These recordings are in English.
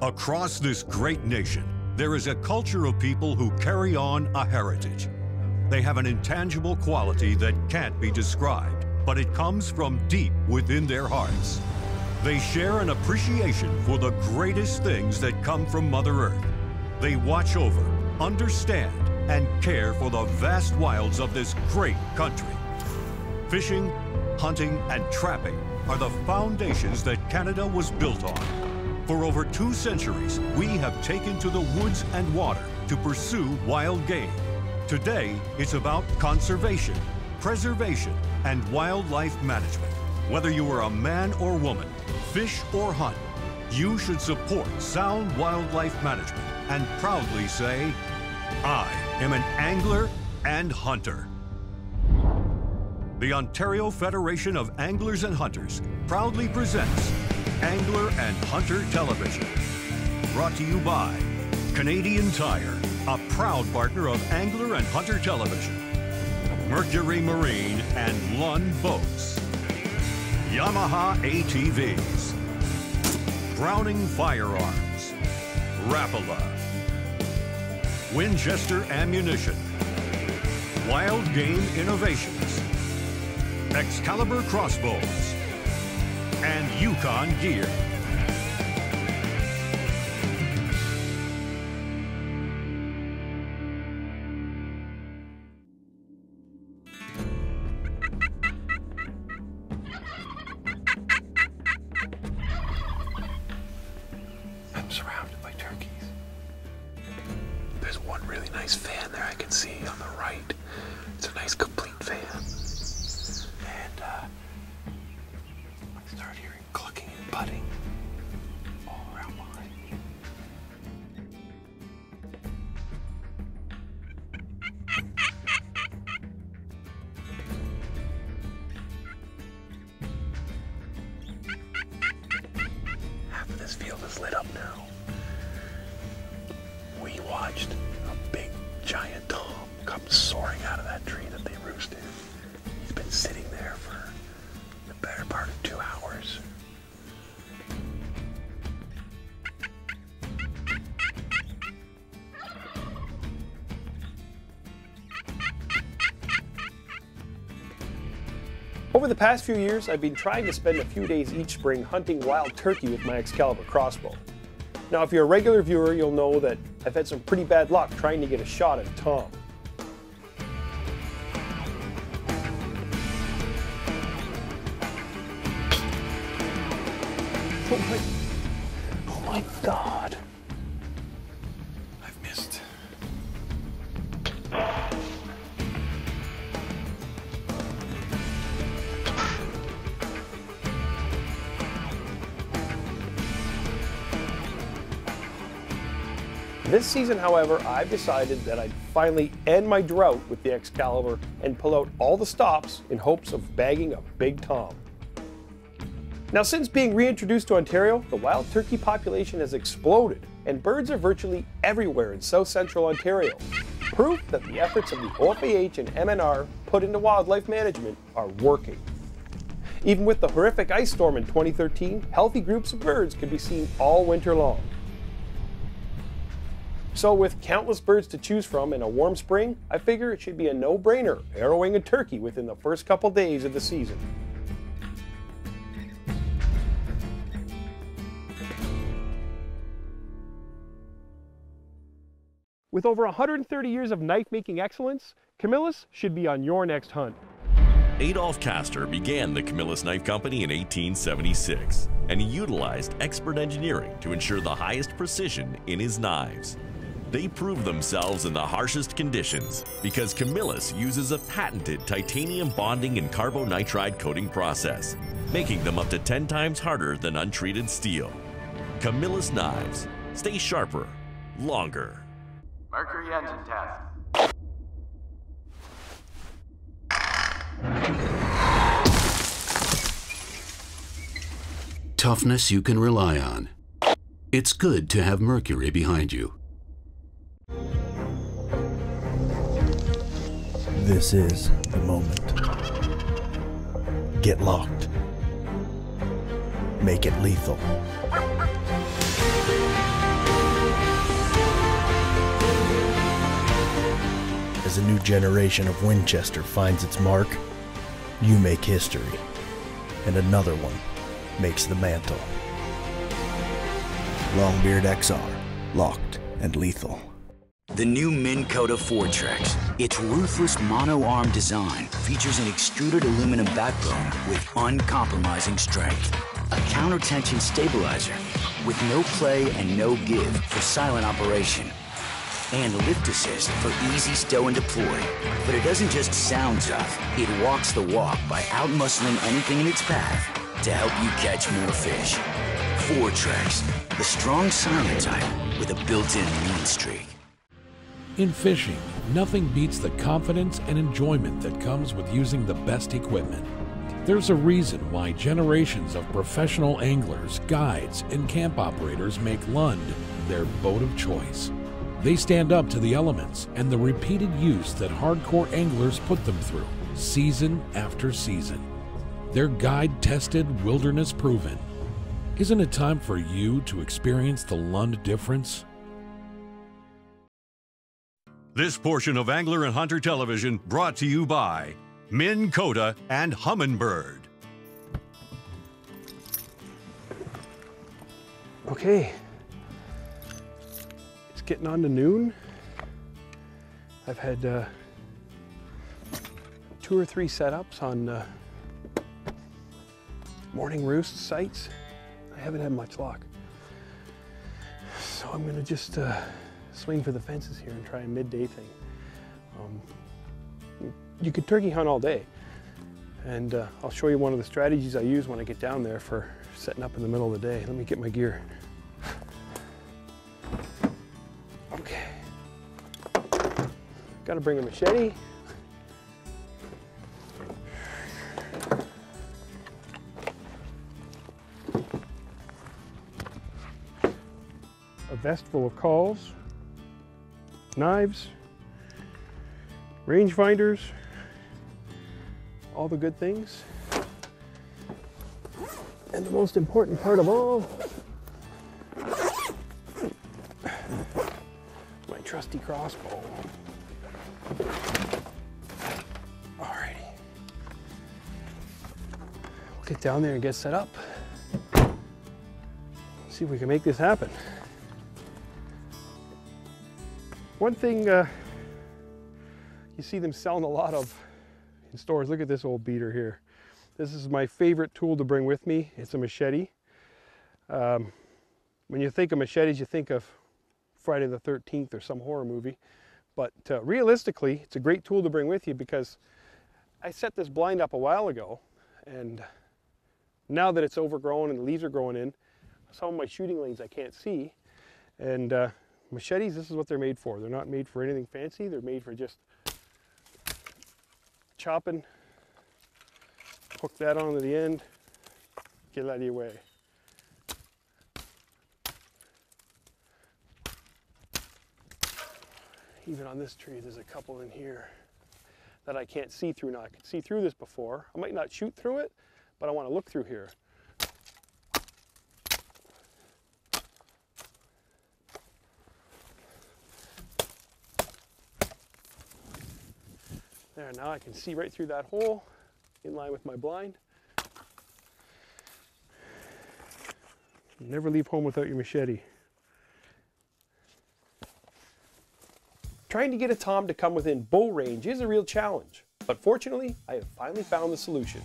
Across this great nation, there is a culture of people who carry on a heritage. They have an intangible quality that can't be described, but it comes from deep within their hearts. They share an appreciation for the greatest things that come from Mother Earth. They watch over, understand, and care for the vast wilds of this great country. Fishing, hunting, and trapping are the foundations that Canada was built on. For over 2 centuries, we have taken to the woods and water to pursue wild game. Today, it's about conservation, preservation, and wildlife management. Whether you are a man or woman, fish or hunt, you should support sound wildlife management and proudly say, I am an angler and hunter. The Ontario Federation of Anglers and Hunters proudly presents Angler and Hunter Television. Brought to you by Canadian Tire, a proud partner of Angler and Hunter Television. Mercury Marine and Lund Boats. Yamaha ATVs. Browning Firearms. Rapala. Winchester Ammunition. Wild Game Innovations. Excalibur Crossbows. And Yukon Gear. I'm surrounded by turkeys. There's one really nice fan there I can see on the right. It's a nice complete fan. And I start hearing clucking and butting all around behind me. Half of this field is lit up now. We watched a big giant tom come soaring out of that tree that they roost in. He's been sitting there for the better part of 2 hours. Over the past few years, I've been trying to spend a few days each spring hunting wild turkey with my Excalibur crossbow. Now, if you're a regular viewer, you'll know that I've had some pretty bad luck trying to get a shot at a tom. Oh my God. I've missed. This season, however, I've decided that I'd finally end my drought with the Excalibur and pull out all the stops in hopes of bagging a big tom. Now, since being reintroduced to Ontario, the wild turkey population has exploded and birds are virtually everywhere in south central Ontario. Proof that the efforts of the OFAH and MNR put into wildlife management are working. Even with the horrific ice storm in 2013, healthy groups of birds could be seen all winter long. So with countless birds to choose from in a warm spring, I figure it should be a no-brainer arrowing a turkey within the first couple days of the season. With over 130 years of knife-making excellence, Camillus should be on your next hunt. Adolph Castor began the Camillus Knife Company in 1876, and he utilized expert engineering to ensure the highest precision in his knives. They prove themselves in the harshest conditions because Camillus uses a patented titanium bonding and carbonitride coating process, making them up to 10 times harder than untreated steel. Camillus knives stay sharper, longer. Mercury engine test. Toughness you can rely on. It's good to have Mercury behind you. This is the moment. Get locked. Make it lethal. As a new generation of Winchester finds its mark, you make history, and another one makes the mantle. Longbeard XR, locked and lethal. The new Minn Kota Fortrex. Its ruthless mono-arm design features an extruded aluminum backbone with uncompromising strength. A counter-tension stabilizer with no play and no give for silent operation. And lift assist for easy stow and deploy. But it doesn't just sound tough, it walks the walk by outmuscling anything in its path to help you catch more fish. Fortrex, the strong silent type with a built-in mean streak. In fishing, nothing beats the confidence and enjoyment that comes with using the best equipment. There's a reason why generations of professional anglers, guides, and camp operators make Lund their boat of choice. They stand up to the elements and the repeated use that hardcore anglers put them through, season after season. They're guide-tested, wilderness-proven. Isn't it time for you to experience the Lund difference? This portion of Angler and Hunter Television brought to you by Minn Kota and Humminbird. Okay, it's getting on to noon. I've had 2 or 3 setups on morning roost sites. I haven't had much luck. So I'm gonna just swing for the fences here and try a midday thing. You could turkey hunt all day, and I'll show you one of the strategies I use when I get down there for setting up in the middle of the day. Let me get my gear. Okay. Gotta bring a machete. A vest full of calls, knives, rangefinders, all the good things. And the most important part of all, my trusty crossbow. Alrighty. We'll get down there and get set up. See if we can make this happen. One thing you see them selling a lot of in stores, look at this old beater here. This is my favorite tool to bring with me. It's a machete. When you think of machetes, you think of Friday the 13th or some horror movie. But realistically, it's a great tool to bring with you because I set this blind up a while ago, and now that it's overgrown and the leaves are growing in, some of my shooting lanes I can't see. And machetes, this is what they're made for. They're not made for anything fancy. They're made for just chopping, hook that onto the end, get it out of your way. Even on this tree, there's a couple in here that I can't see through now. I could see through this before. I might not shoot through it, but I want to look through here. There, now I can see right through that hole in line with my blind. Never leave home without your machete. Trying to get a tom to come within bow range is a real challenge, but fortunately, I have finally found the solution.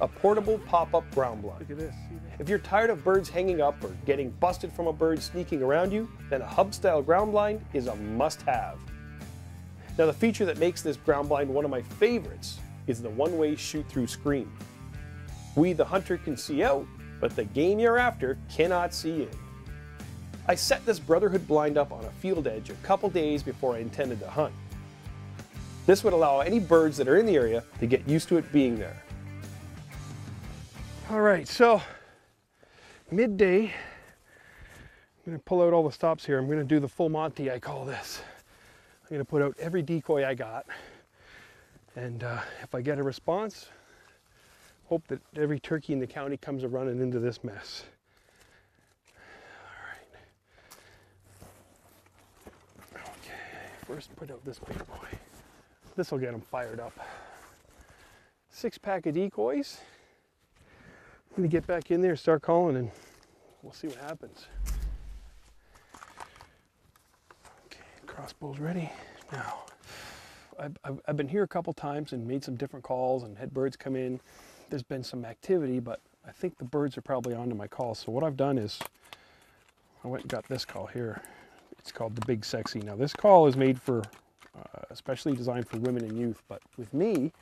A portable pop-up ground blind. Look at this. If you're tired of birds hanging up or getting busted from a bird sneaking around you, then a hub-style ground blind is a must-have. Now, the feature that makes this ground blind one of my favorites is the one-way shoot-through screen. We, the hunter, can see out, but the game you're after cannot see in. I set this Brotherhood blind up on a field edge a couple days before I intended to hunt. This would allow any birds that are in the area to get used to it being there. All right, so midday, I'm going to pull out all the stops here. I'm going to do the full Monty, I call this. I'm going to put out every decoy I got, and if I get a response, hope that every turkey in the county comes running into this mess. All right. Okay, first put out this big boy. This will get them fired up. 6-pack of decoys. I'm gonna get back in there, start calling, and we'll see what happens. Okay, crossbow's ready. Now, I've been here a couple times and made some different calls and had birds come in. There's been some activity, but I think the birds are probably onto my call. So what I've done is I went and got this call here. It's called the Big Sexy. Now this call is made for, especially designed for women and youth, but with me,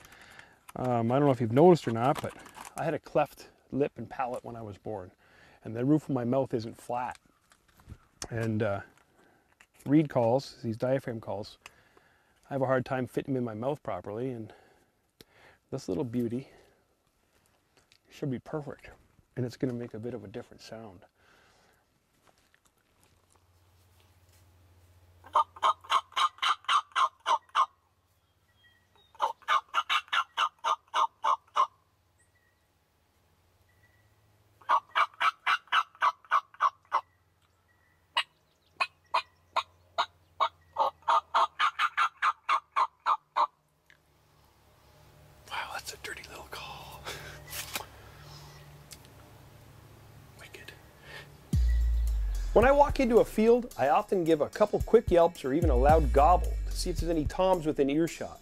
I don't know if you've noticed or not, but I had a cleft lip and palate when I was born, and the roof of my mouth isn't flat. And reed calls, these diaphragm calls, I have a hard time fitting them in my mouth properly, and this little beauty should be perfect, and it's going to make a bit of a different sound. When I walk into a field, I often give a couple quick yelps or even a loud gobble to see if there's any toms within earshot.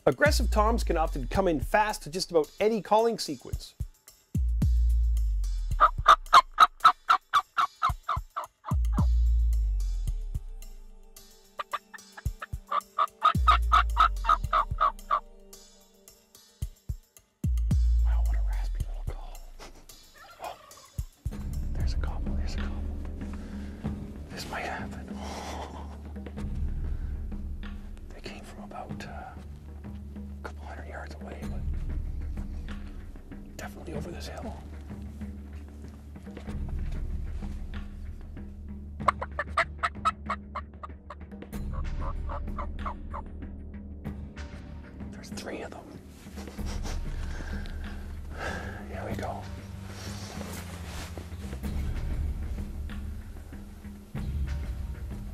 Aggressive toms can often come in fast to just about any calling sequence. Over this hill. There's 3 of them. Here we go.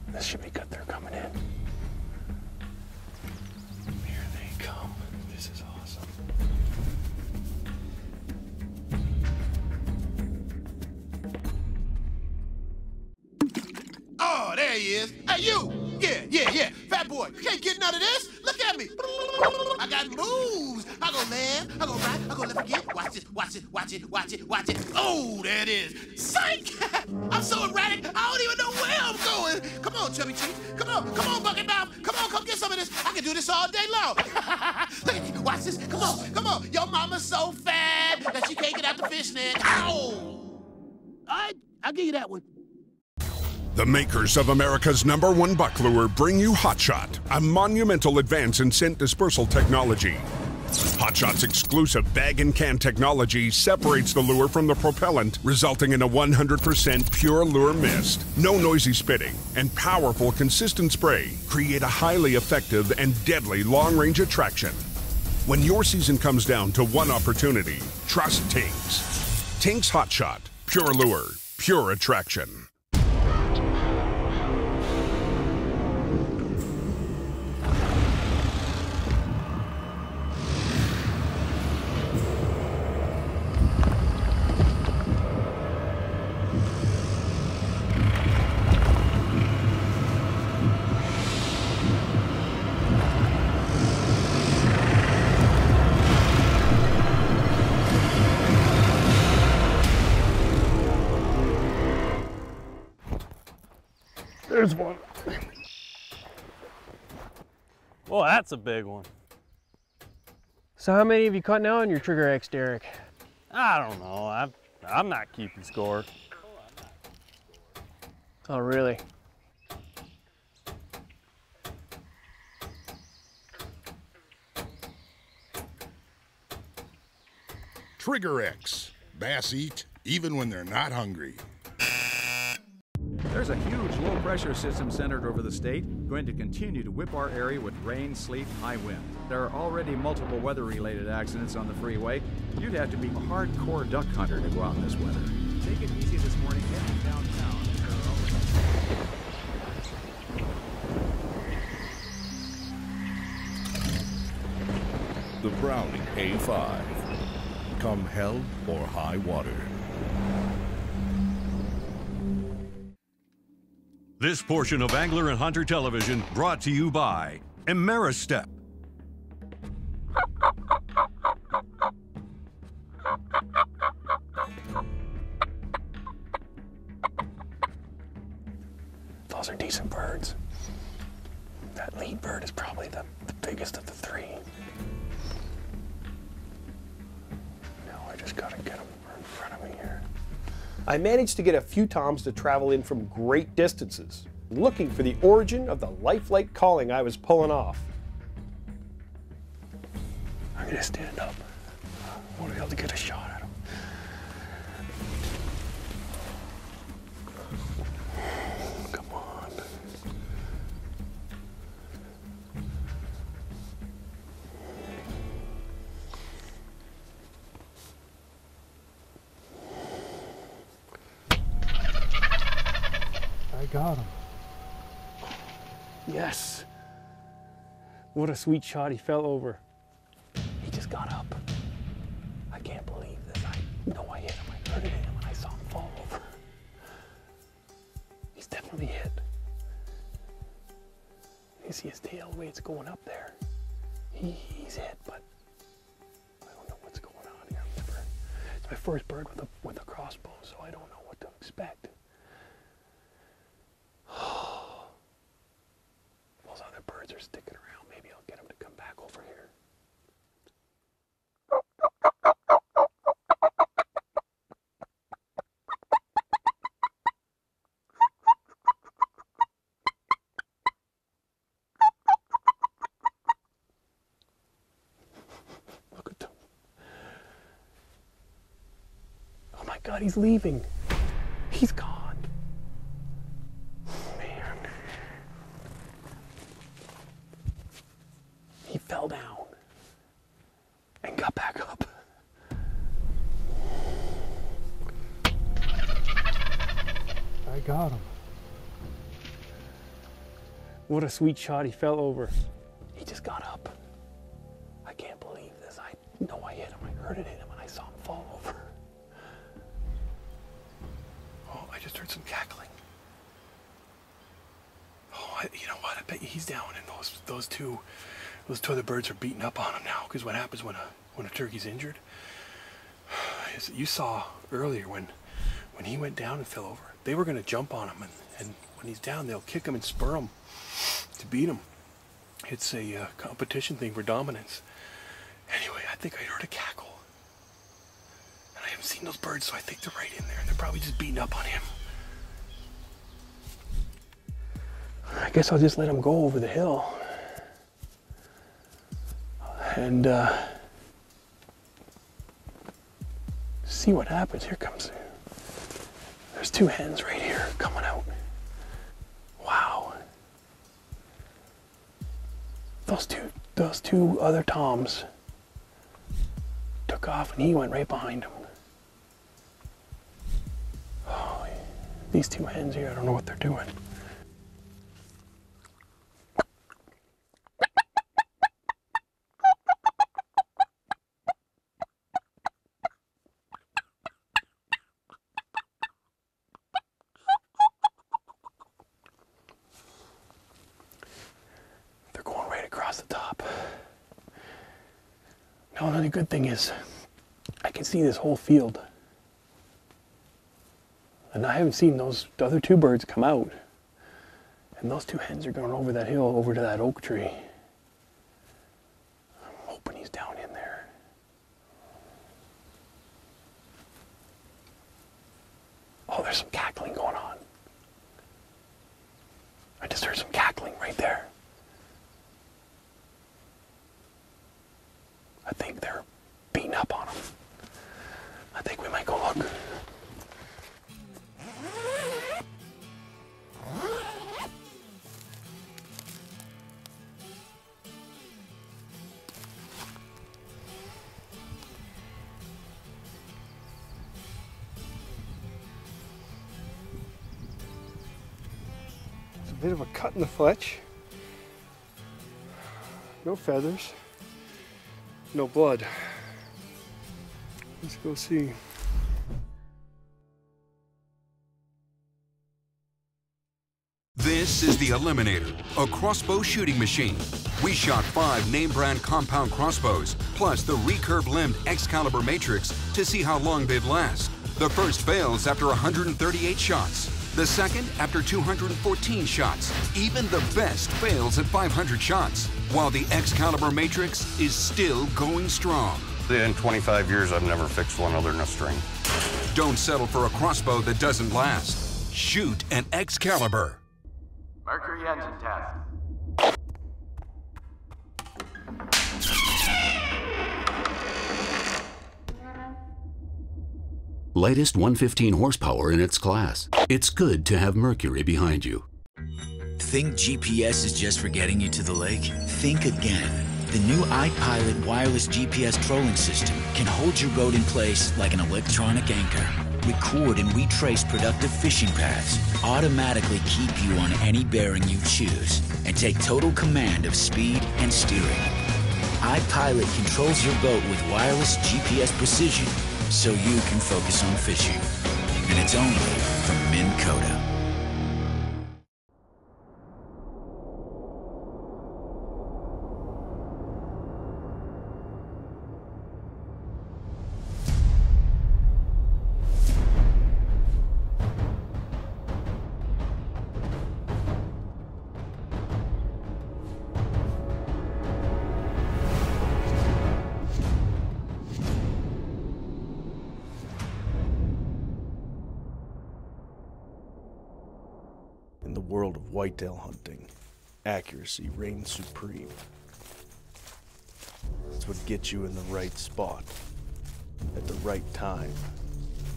This should be good. They're coming in. Here they come. This is awesome. There he is. Hey, you! Yeah. Fat boy, you can't get none of this. Look at me. I got moves. I go land, I go right, I go left again. Watch it. Oh, there it is. Psych! I'm so erratic, I don't even know where I'm going. Come on, Chubby Cheeks. Come on, Bucket Mouth. Come get some of this. I can do this all day long. Look at me. Watch this. Come on. Your mama's so fat that she can't get out the fish net. Ow! I'll give you that one. The makers of America's #1 buck lure bring you Hot Shot, a monumental advance in scent dispersal technology. Hot Shot's exclusive bag and can technology separates the lure from the propellant, resulting in a 100% pure lure mist. No noisy spitting and powerful, consistent spray create a highly effective and deadly long-range attraction. When your season comes down to one opportunity, trust Tinks. Tinks Hot Shot, pure lure, pure attraction. There's one. Well, that's a big one. So how many have you caught now on your Trigger X, Derek? I don't know. I'm not keeping score. Oh, really? Trigger X. Bass eat even when they're not hungry. There's a huge low-pressure system centered over the state, going to continue to whip our area with rain, sleet, high wind. There are already multiple weather-related accidents on the freeway. You'd have to be a hardcore duck hunter to go out in this weather. Take it easy this morning, heading downtown. the Browning A5. Come hell or high water. This portion of Angler and Hunter Television brought to you by Ameristep. Those are decent birds. That lead bird is probably the biggest of the three. Now I just gotta get them in front of me here. I managed to get a few toms to travel in from great distances, looking for the origin of the lifelike calling I was pulling off. I'm gonna stand up. I want to be able to get a shot at him. Come on. I got him. Yes. What a sweet shot. He fell over. He just got up. I can't believe this. I know I hit him. I heard it hit him and I saw him fall over. He's definitely hit. You see his tail, the way it's going up there. He's hit, but I don't know what's going on here. It's my first bird with a crossbow, so I don't know what to expect. Those other birds are sticking around. Maybe I'll get them to come back over here. Look at them. Oh my God, he's leaving. He's gone. Man. He fell down and got back up. I got him. What a sweet shot. He fell over. He just got up. I can't believe this. I know I hit him. I heard it hit him and I saw him fall over. Oh, I just heard some cackling. Oh, you know what? I bet you he's down and those two other birds are beating up on him now, because what happens when a turkey's injured is, you saw earlier when he went down and fell over, they were going to jump on him, and when he's down they'll kick him and spur him to beat him. It's a competition thing for dominance. Anyway, I think I heard a cackle, and I haven't seen those birds, so I think they're right in there and they're probably just beating up on him. I guess I'll just let him go over the hill and see what happens. Here comes, there's two hens right here coming out. Wow. Those two other toms took off and he went right behind them. Oh, these two hens here, I don't know what they're doing. Now, the good thing is I can see this whole field, and I haven't seen those other two birds come out, and those two hens are going over that hill over to that oak tree. I'm hoping he's down in there. Oh, there's some cackling going on. I just heard some cackling right there. I think they're beating up on him. I think we might go look. It's a bit of a cut in the fletch. No feathers. No blood. Let's go see. This is the Eliminator, a crossbow shooting machine. We shot 5 name-brand compound crossbows, plus the recurve-limbed Excalibur Matrix to see how long they'd last. The first fails after 138 shots. The second after 214 shots. Even the best fails at 500 shots, while the Excalibur Matrix is still going strong. In 25 years, I've never fixed one other than a string. Don't settle for a crossbow that doesn't last. Shoot an Excalibur. Mercury engine test. Lightest 115 horsepower in its class. It's good to have Mercury behind you. Think GPS is just for getting you to the lake? Think again. The new iPilot wireless GPS trolling system can hold your boat in place like an electronic anchor. Record and retrace productive fishing paths, automatically keep you on any bearing you choose, and take total command of speed and steering. iPilot controls your boat with wireless GPS precision so you can focus on fishing. And it's only from Minn Kota. In the world of whitetail hunting, accuracy reigns supreme. It's what gets you in the right spot, at the right time,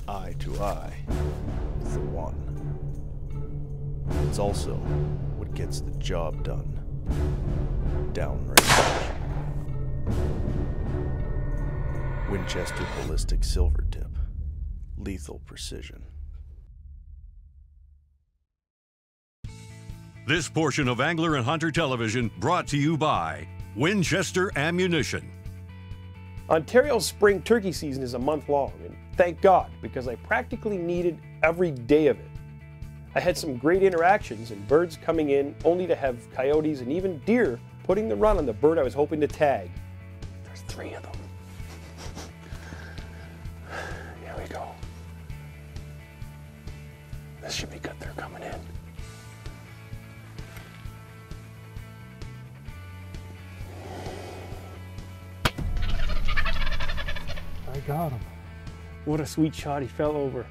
eye to eye with the one. It's also what gets the job done, downrange. Winchester Ballistic Silvertip, lethal precision. This portion of Angler and Hunter Television brought to you by Winchester Ammunition. Ontario's spring turkey season is a month long, and thank God, because I practically needed every day of it. I had some great interactions and birds coming in only to have coyotes and even deer putting the run on the bird I was hoping to tag. There's 3 of them. Here we go. This should be good, they're coming in. I got him. What a sweet shot, he fell over.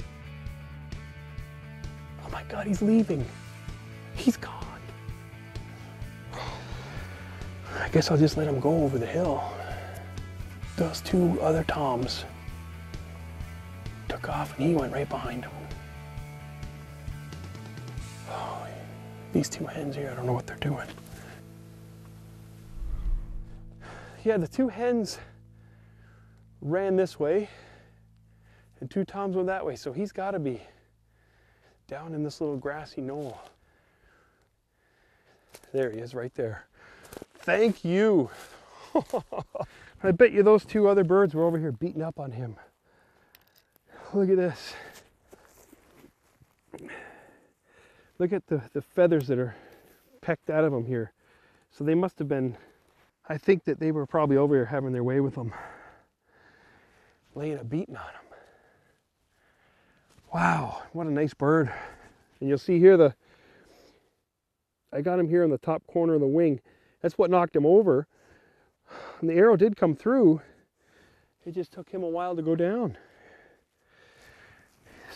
Oh my God, he's leaving. He's gone. I guess I'll just let him go over the hill. Those 2 other toms took off and he went right behind him. Oh, these 2 hens here, I don't know what they're doing. Yeah, the 2 hens ran this way and 2 toms went that way, so he's got to be down in this little grassy knoll. There he is right there. Thank you. I bet you those 2 other birds were over here beating up on him. Look at this. Look at the feathers that are pecked out of him here. So they must have been, I think that they were probably over here having their way with him, laying a beating on him. Wow, what a nice bird. And you'll see here I got him here in the top corner of the wing. That's what knocked him over. And the arrow did come through. It just took him a while to go down.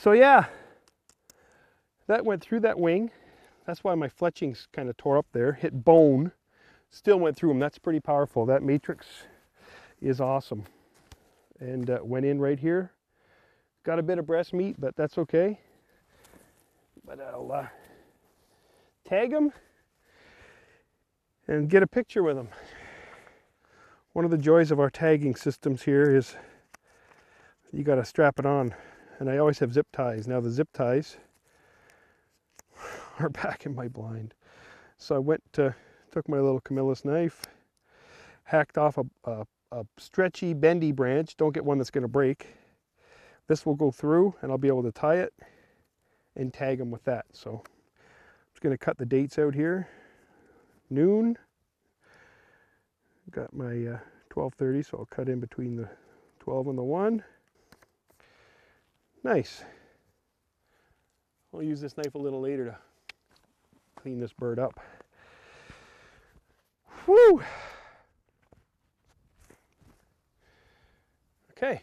So yeah, that went through that wing. That's why my fletching's kind of tore up there. Hit bone, still went through him. That's pretty powerful. That matrix is awesome. And went in right here. Got a bit of breast meat, but that's okay. But I'll tag him and get a picture with him. One of the joys of our tagging systems here is you got to strap it on. And I always have zip ties. Now the zip ties are back in my blind. So I went took my little Camillus knife, hacked off a a stretchy, bendy branch. Don't get one that's going to break. This will go through and I'll be able to tie it and tag them with that. So I'm just going to cut the dates out here. Noon. Got my 12:30, so I'll cut in between the 12 and the 1. Nice. I'll use this knife a little later to clean this bird up. Whew! Okay.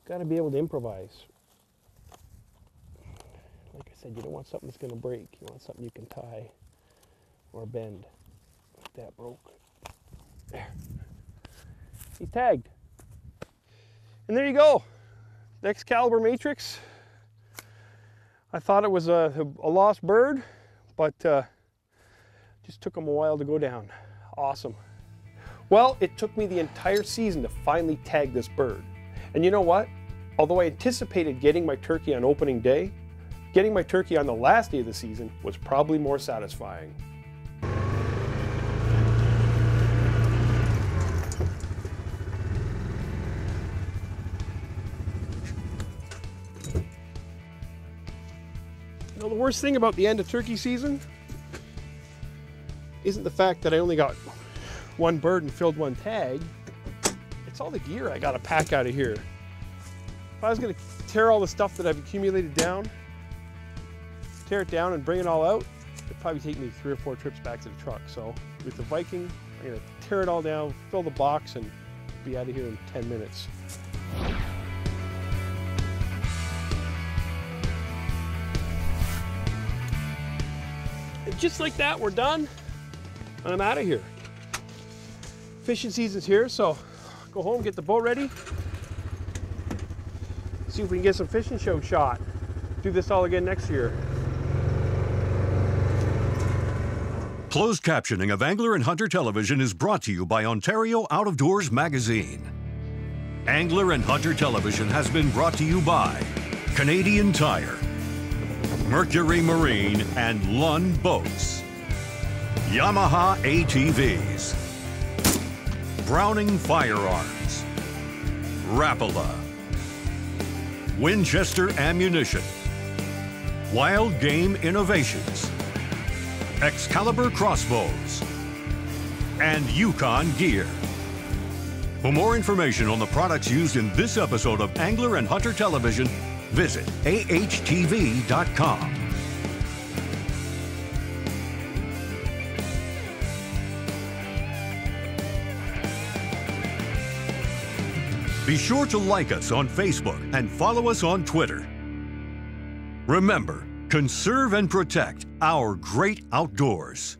Got to be able to improvise. Like I said, you don't want something that's going to break. You want something you can tie or bend. That broke. There. He's tagged. And there you go. The Excalibur Matrix. I thought it was a lost bird, but just took him a while to go down. Awesome. Well, it took me the entire season to finally tag this bird. And you know what? Although I anticipated getting my turkey on opening day, getting my turkey on the last day of the season was probably more satisfying. You know, the worst thing about the end of turkey season isn't the fact that I only got one bird and filled one tag. It's all the gear I gotta pack out of here. If I was gonna tear all the stuff that I've accumulated down, tear it down and bring it all out, it'd probably take me 3 or 4 trips back to the truck. So with the Viking, I'm gonna tear it all down, fill the box, and be out of here in 10 minutes. And just like that, we're done. I'm out of here. Fishing season's here, so go home, get the boat ready. See if we can get some fishing show shot. Do this all again next year. Closed captioning of Angler and Hunter Television is brought to you by Ontario Out of Doors Magazine. Angler and Hunter Television has been brought to you by Canadian Tire, Mercury Marine and Lund Boats, Yamaha ATVs, Browning Firearms, Rapala, Winchester Ammunition, Wild Game Innovations, Excalibur Crossbows, and Yukon Gear. For more information on the products used in this episode of Angler and Hunter Television, visit ahtv.com. Be sure to like us on Facebook and follow us on Twitter. Remember, conserve and protect our great outdoors.